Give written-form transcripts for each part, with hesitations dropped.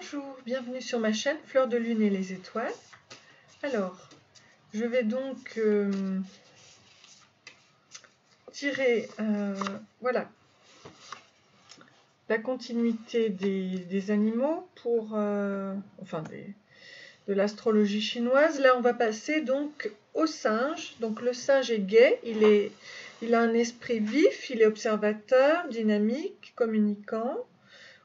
Bonjour, bienvenue sur ma chaîne Fleur de Lune et les étoiles. Alors, je vais donc tirer voilà, la continuité des animaux pour, de l'astrologie chinoise. Là, on va passer donc au singe. Donc le singe est gai, il a un esprit vif, il est observateur, dynamique, communicant,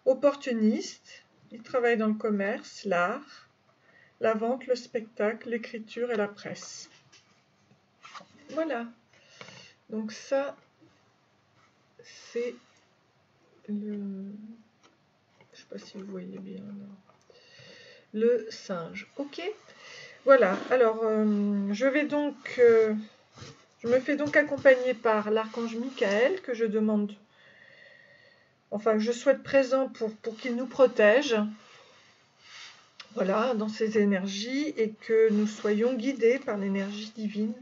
opportuniste. Il travaille dans le commerce, l'art, la vente, le spectacle, l'écriture et la presse. Voilà. Donc ça, c'est le... Je sais pas si vous voyez bien. Non. Le singe. Ok. Voilà. Alors, je me fais donc accompagner par l'archange Michael que je demande... Enfin, je souhaite présent pour qu'il nous protège. Voilà, dans ces énergies et que nous soyons guidés par l'énergie divine.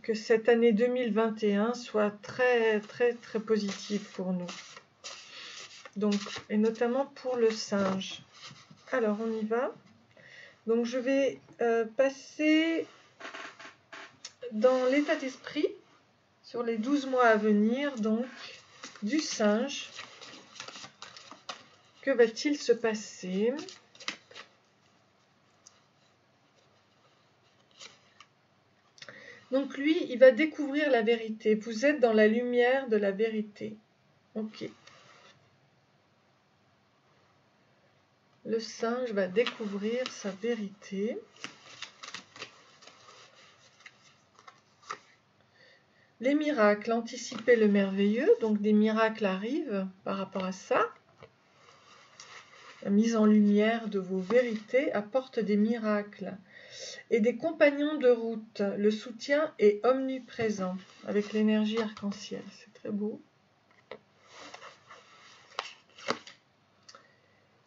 Que cette année 2021 soit très très très positive pour nous. Donc, et notamment pour le singe. Alors, on y va. Donc, je vais passer dans l'état d'esprit sur les 12 mois à venir, donc, du singe. Que va-t-il se passer ? Donc lui, il va découvrir la vérité. Vous êtes dans la lumière de la vérité. Ok. Le singe va découvrir sa vérité. Les miracles, anticiper le merveilleux. Donc des miracles arrivent par rapport à ça. La mise en lumière de vos vérités apporte des miracles. Et des compagnons de route. Le soutien est omniprésent avec l'énergie arc-en-ciel. C'est très beau.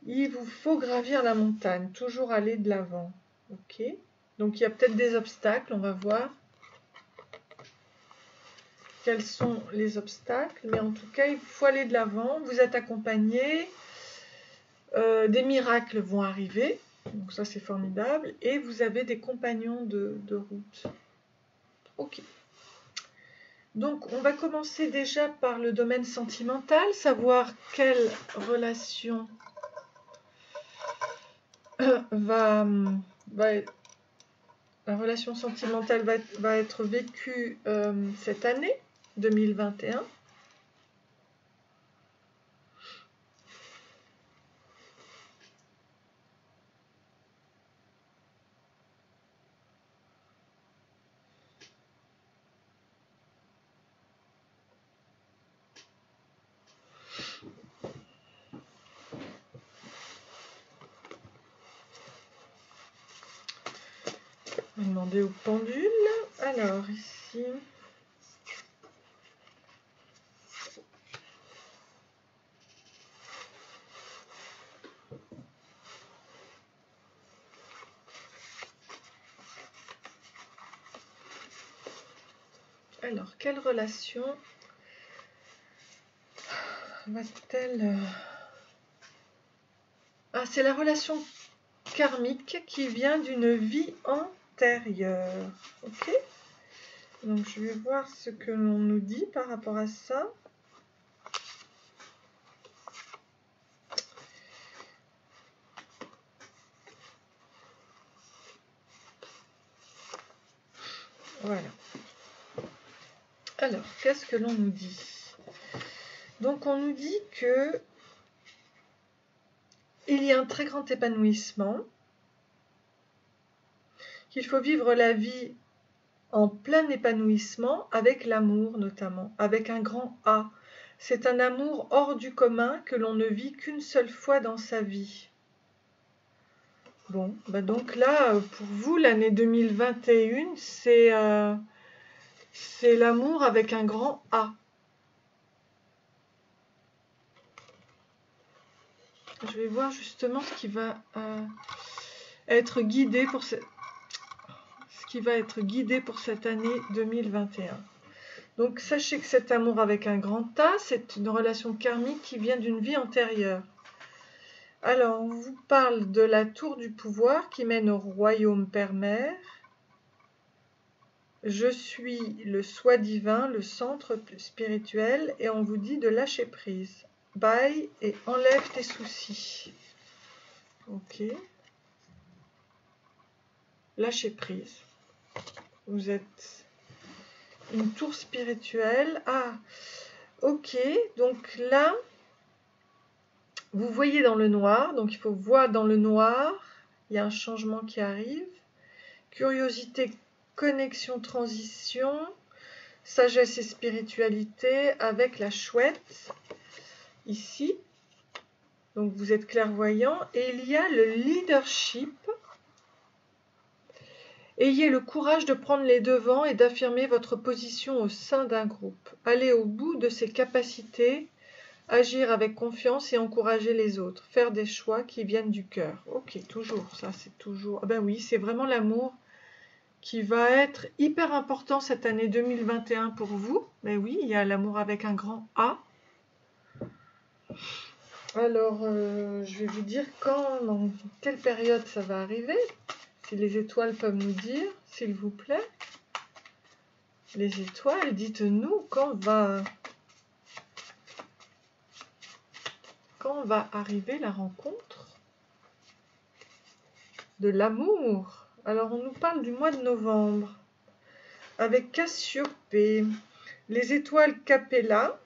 Il vous faut gravir la montagne, toujours aller de l'avant. Ok. Donc il y a peut-être des obstacles, on va voir quels sont les obstacles. Mais en tout cas, il faut aller de l'avant. Vous êtes accompagné. Des miracles vont arriver. Donc ça, c'est formidable. Et vous avez des compagnons de route. Ok. Donc, on va commencer déjà par le domaine sentimental, savoir quelle relation la relation sentimentale va être vécue cette année 2021. On va demander au pendule. Alors, ici... Alors, quelle relation va-t-elle... Ah, c'est la relation karmique qui vient d'une vie antérieure. Ok ? Donc, je vais voir ce que l'on nous dit par rapport à ça. Voilà. Alors, qu'est-ce que l'on nous dit ? Donc, on nous dit que il y a un très grand épanouissement, qu'il faut vivre la vie en plein épanouissement avec l'amour notamment, avec un grand A. C'est un amour hors du commun que l'on ne vit qu'une seule fois dans sa vie. Bon, bah donc là, pour vous, l'année 2021, c'est l'amour avec un grand A. Je vais voir justement ce qui va être guidé pour cette année 2021. Donc sachez que cet amour avec un grand A, c'est une relation karmique qui vient d'une vie antérieure. Alors, on vous parle de la tour du pouvoir qui mène au royaume Père-Mère. Je suis le soi divin, le centre spirituel, et on vous dit de lâcher prise. Bye et enlève tes soucis. Ok. Lâcher prise. Vous êtes une tour spirituelle. Ah, ok. Donc là, vous voyez dans le noir. Donc il faut voir dans le noir. Il y a un changement qui arrive. Curiosité, connexion, transition. Sagesse et spiritualité avec la chouette. Ici. Donc vous êtes clairvoyant. Et il y a le leadership. Ayez le courage de prendre les devants et d'affirmer votre position au sein d'un groupe. Allez au bout de ses capacités, agir avec confiance et encourager les autres. Faire des choix qui viennent du cœur. Ok, toujours, ça c'est toujours... Ah ben oui, c'est vraiment l'amour qui va être hyper important cette année 2021 pour vous. Mais oui, il y a l'amour avec un grand A. Alors, je vais vous dire quand, dans quelle période ça va arriver. Si les étoiles peuvent nous dire, s'il vous plaît. Les étoiles, dites-nous quand va arriver la rencontre de l'amour. Alors, on nous parle du mois de novembre avec Cassiopée, les étoiles Capella,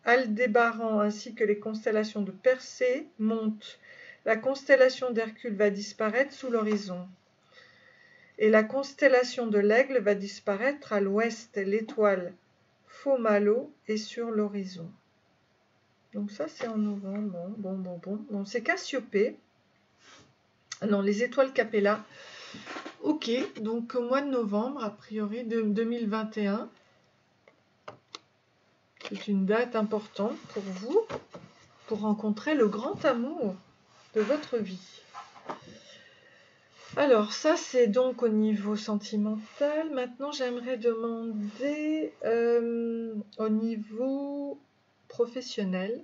Aldébaran ainsi que les constellations de Persée montent. La constellation d'Hercule va disparaître sous l'horizon. Et la constellation de l'Aigle va disparaître à l'ouest. L'étoile Fomalo est sur l'horizon. Donc ça, c'est en novembre. Bon, c'est Cassiopée. Non, les étoiles Capella. Ok, donc au mois de novembre, a priori, de 2021. C'est une date importante pour vous, pour rencontrer le grand amour de votre vie. Alors, ça, c'est donc au niveau sentimental. Maintenant, j'aimerais demander au niveau professionnel.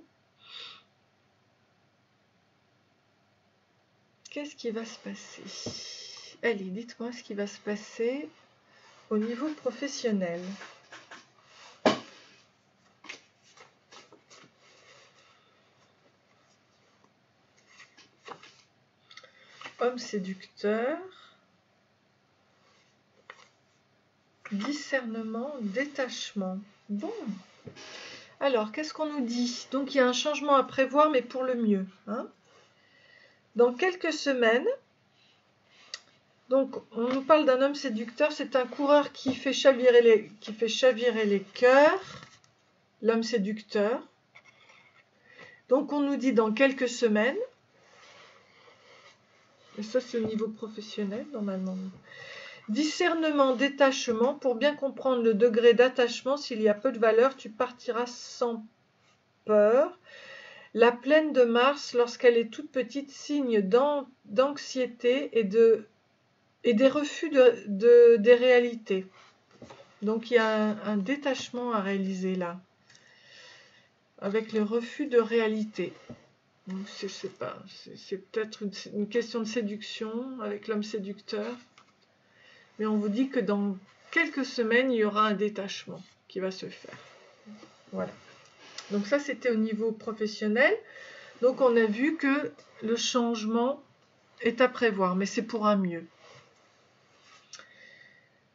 Qu'est-ce qui va se passer? Allez, dites-moi ce qui va se passer au niveau professionnel. Homme séducteur. Discernement, détachement. Bon. Alors, qu'est-ce qu'on nous dit? Donc, il y a un changement à prévoir, mais pour le mieux. Hein? Dans quelques semaines, donc on nous parle d'un homme séducteur, c'est un coureur qui fait chavirer les cœurs, l'homme séducteur. Donc on nous dit dans quelques semaines, et ça c'est au niveau professionnel normalement. Discernement, détachement, pour bien comprendre le degré d'attachement, s'il y a peu de valeur, tu partiras sans peur. La pleine de Mars, lorsqu'elle est toute petite, signe d'anxiété et des refus des réalités. Donc il y a un détachement à réaliser là, avec le refus de réalité. Donc c'est peut-être une question de séduction avec l'homme séducteur. Mais on vous dit que dans quelques semaines, il y aura un détachement qui va se faire. Voilà. Donc ça, c'était au niveau professionnel. Donc on a vu que le changement est à prévoir, mais c'est pour un mieux.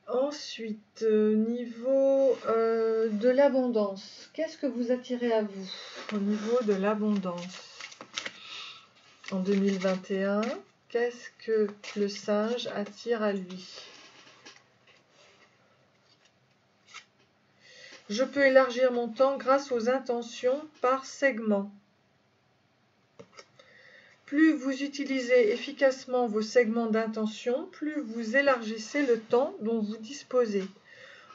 Ensuite, niveau de l'abondance, qu'est-ce que vous attirez à vous au niveau de l'abondance en 2021? Qu'est-ce que le singe attire à lui? Je peux élargir mon temps grâce aux intentions par segment. Plus vous utilisez efficacement vos segments d'intention, plus vous élargissez le temps dont vous disposez.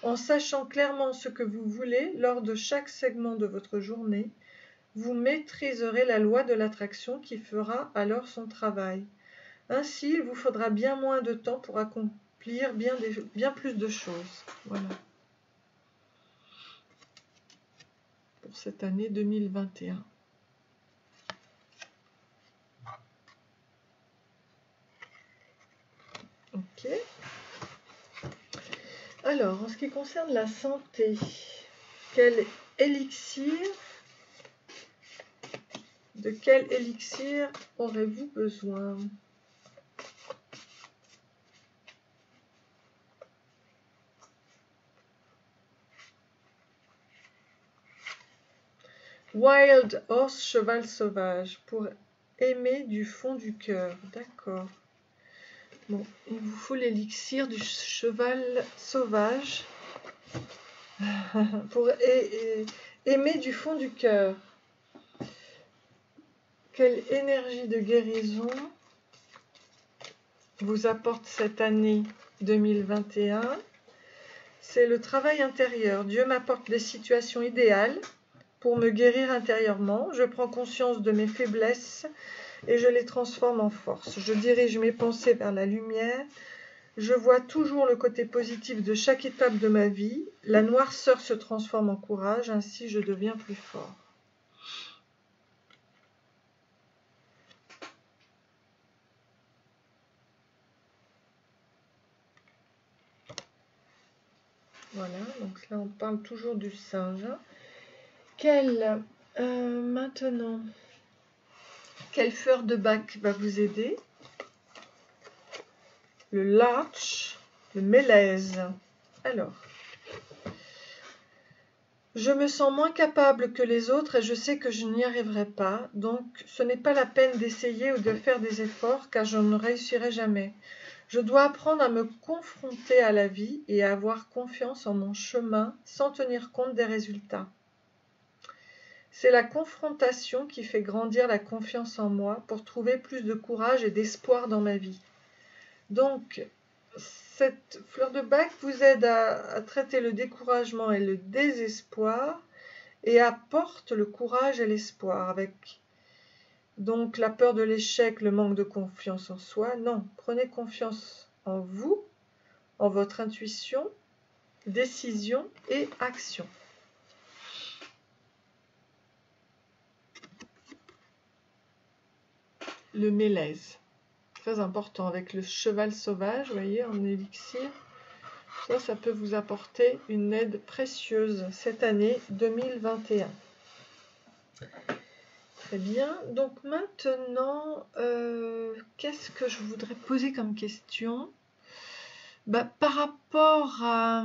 En sachant clairement ce que vous voulez lors de chaque segment de votre journée, vous maîtriserez la loi de l'attraction qui fera alors son travail. Ainsi, il vous faudra bien moins de temps pour accomplir bien plus de choses. Voilà. Pour cette année 2021. Alors, en ce qui concerne la santé, quel élixir, de quel élixir aurez-vous besoin? Wild Horse, cheval sauvage, pour aimer du fond du cœur. D'accord. Bon, il vous faut l'élixir du cheval sauvage pour aimer du fond du cœur. Quelle énergie de guérison vous apporte cette année 2021? C'est le travail intérieur. Dieu m'apporte des situations idéales pour me guérir intérieurement. Je prends conscience de mes faiblesses et je les transforme en force. Je dirige mes pensées vers la lumière. Je vois toujours le côté positif de chaque étape de ma vie. La noirceur se transforme en courage, ainsi je deviens plus fort. Voilà, donc là on parle toujours du singe. Maintenant, quelle fleur de bac va vous aider? Le larch, le mélèze. Alors, je me sens moins capable que les autres et je sais que je n'y arriverai pas, donc ce n'est pas la peine d'essayer ou de faire des efforts car je ne réussirai jamais. Je dois apprendre à me confronter à la vie et à avoir confiance en mon chemin sans tenir compte des résultats. C'est la confrontation qui fait grandir la confiance en moi pour trouver plus de courage et d'espoir dans ma vie. Donc, cette fleur de bac vous aide à traiter le découragement et le désespoir et apporte le courage et l'espoir avec donc la peur de l'échec, le manque de confiance en soi. Non, prenez confiance en vous, en votre intuition, décision et action. Le mélèze, très important avec le cheval sauvage, vous voyez, en élixir. Ça peut vous apporter une aide précieuse cette année 2021. Très bien. Donc maintenant, qu'est-ce que je voudrais poser comme question? Par rapport à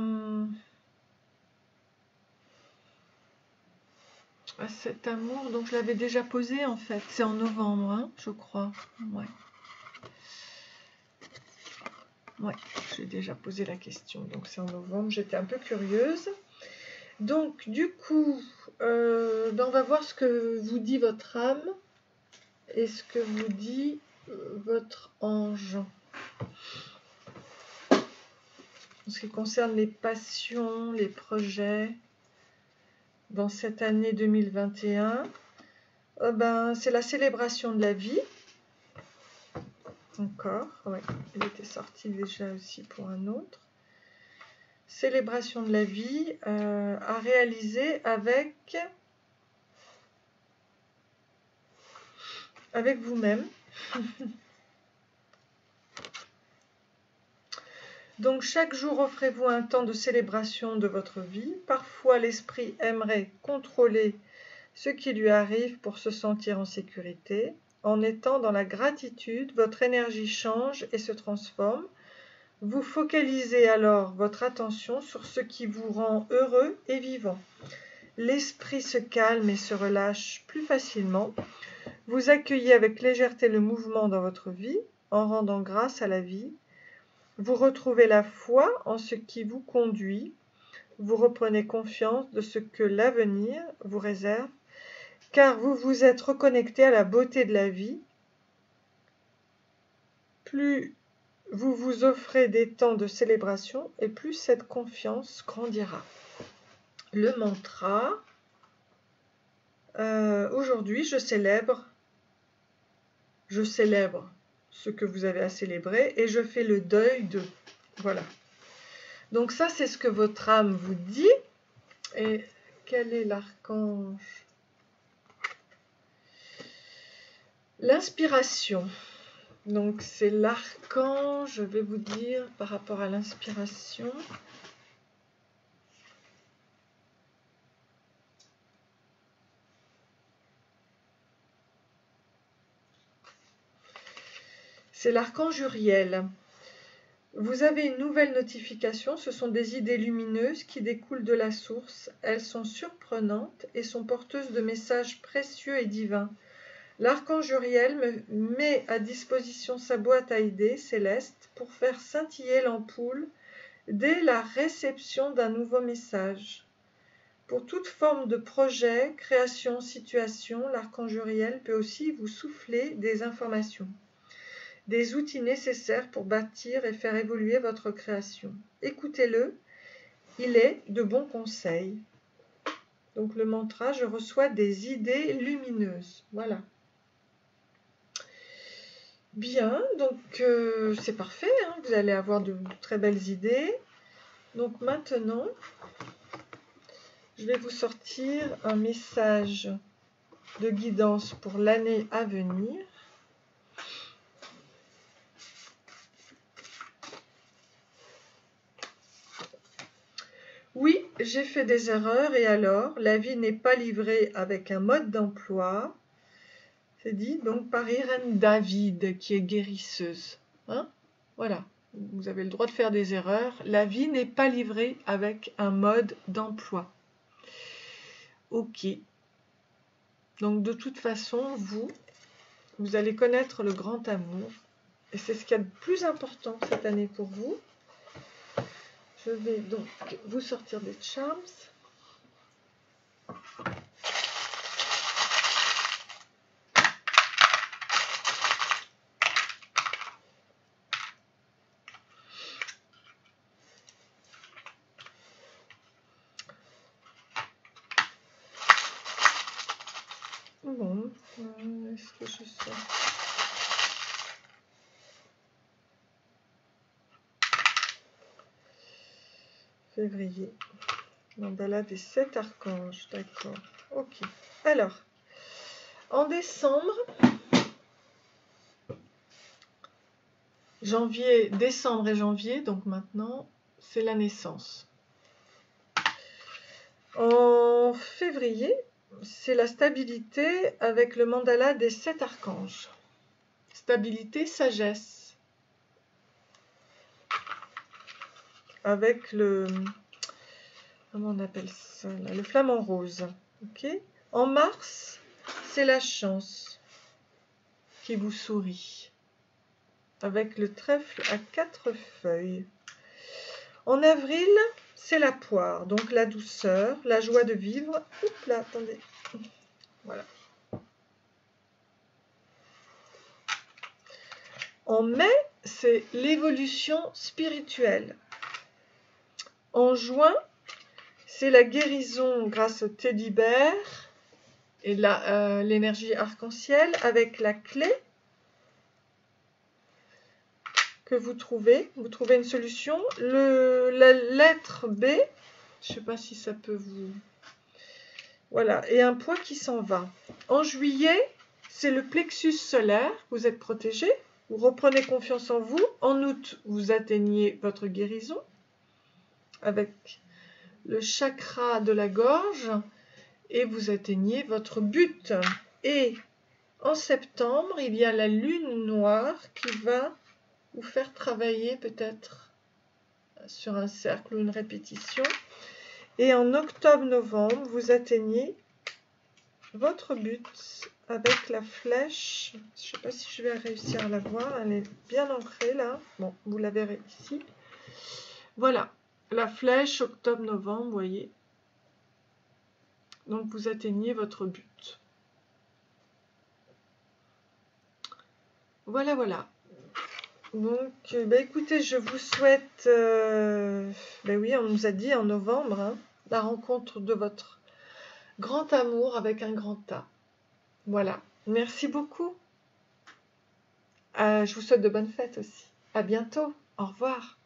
cet amour, donc je l'avais déjà posé en fait. C'est en novembre, hein, je crois. Ouais. Ouais, j'ai déjà posé la question. Donc c'est en novembre. J'étais un peu curieuse. Donc du coup, on va voir ce que vous dit votre âme et ce que vous dit votre ange. En ce qui concerne les passions, les projets, dans cette année 2021, c'est la célébration de la vie. Encore, ouais, il était sorti déjà aussi pour un autre. Célébration de la vie à réaliser avec vous-même. Donc chaque jour offrez-vous un temps de célébration de votre vie. Parfois l'esprit aimerait contrôler ce qui lui arrive pour se sentir en sécurité. En étant dans la gratitude, votre énergie change et se transforme. Vous focalisez alors votre attention sur ce qui vous rend heureux et vivant. L'esprit se calme et se relâche plus facilement. Vous accueillez avec légèreté le mouvement dans votre vie en rendant grâce à la vie. Vous retrouvez la foi en ce qui vous conduit. Vous reprenez confiance de ce que l'avenir vous réserve, car vous vous êtes reconnecté à la beauté de la vie. Plus vous vous offrez des temps de célébration et plus cette confiance grandira. Le mantra, aujourd'hui je célèbre ce que vous avez à célébrer et je fais le deuil de. Voilà. Donc ça c'est ce que votre âme vous dit. Et quel est l'archange? L'inspiration. Donc c'est l'archange, je vais vous dire par rapport à l'inspiration. c'est l'archange Uriel. Vous avez une nouvelle notification, ce sont des idées lumineuses qui découlent de la source. Elles sont surprenantes et sont porteuses de messages précieux et divins. L'archange Uriel met à disposition sa boîte à idées céleste pour faire scintiller l'ampoule dès la réception d'un nouveau message. Pour toute forme de projet, création, situation, l'archange Uriel peut aussi vous souffler des informations, des outils nécessaires pour bâtir et faire évoluer votre création. Écoutez-le, il est de bons conseils. Donc le mantra, je reçois des idées lumineuses. Voilà. Bien, donc c'est parfait, hein, vous allez avoir de très belles idées. Donc maintenant, je vais vous sortir un message de guidance pour l'année à venir. Oui, j'ai fait des erreurs et alors, la vie n'est pas livrée avec un mode d'emploi. C'est dit donc par Irène David, qui est guérisseuse. Hein? Voilà, vous avez le droit de faire des erreurs. La vie n'est pas livrée avec un mode d'emploi. Ok. Donc de toute façon, vous allez connaître le grand amour. Et c'est ce qu'il y a de plus important cette année pour vous. Je vais donc vous sortir des charms. Bon, est-ce que je sais? Février. Mandala des 7 archanges, d'accord. Ok. Alors, en décembre, décembre et janvier, donc maintenant, c'est la naissance. En février, c'est la stabilité avec le mandala des 7 archanges. Stabilité, sagesse. Avec le... Comment on appelle ça là, le flamant rose. Okay. En mars, c'est la chance qui vous sourit. Avec le trèfle à 4 feuilles. En avril, c'est la poire, donc la douceur, la joie de vivre. Oups là, attendez. Voilà. En mai, c'est l'évolution spirituelle. En juin, c'est la guérison grâce au teddy bear et l'énergie arc-en-ciel avec la clé que vous trouvez une solution. La lettre B, je ne sais pas si ça peut vous... Voilà, et un poids qui s'en va. En juillet, c'est le plexus solaire, vous êtes protégé, vous reprenez confiance en vous. En août, vous atteignez votre guérison avec le chakra de la gorge et vous atteignez votre but. Et en septembre, il y a la lune noire qui va vous faire travailler peut-être sur un cercle ou une répétition. Et en octobre-novembre, vous atteignez votre but avec la flèche. Je ne sais pas si je vais réussir à la voir, elle est bien ancrée là. Bon, vous la verrez ici. Voilà, la flèche octobre-novembre, vous voyez. Donc vous atteignez votre but. Voilà, voilà. Donc, écoutez, je vous souhaite, oui, on nous a dit en novembre, hein, la rencontre de votre grand amour avec un grand A. Voilà, merci beaucoup. Je vous souhaite de bonnes fêtes aussi. À bientôt, au revoir.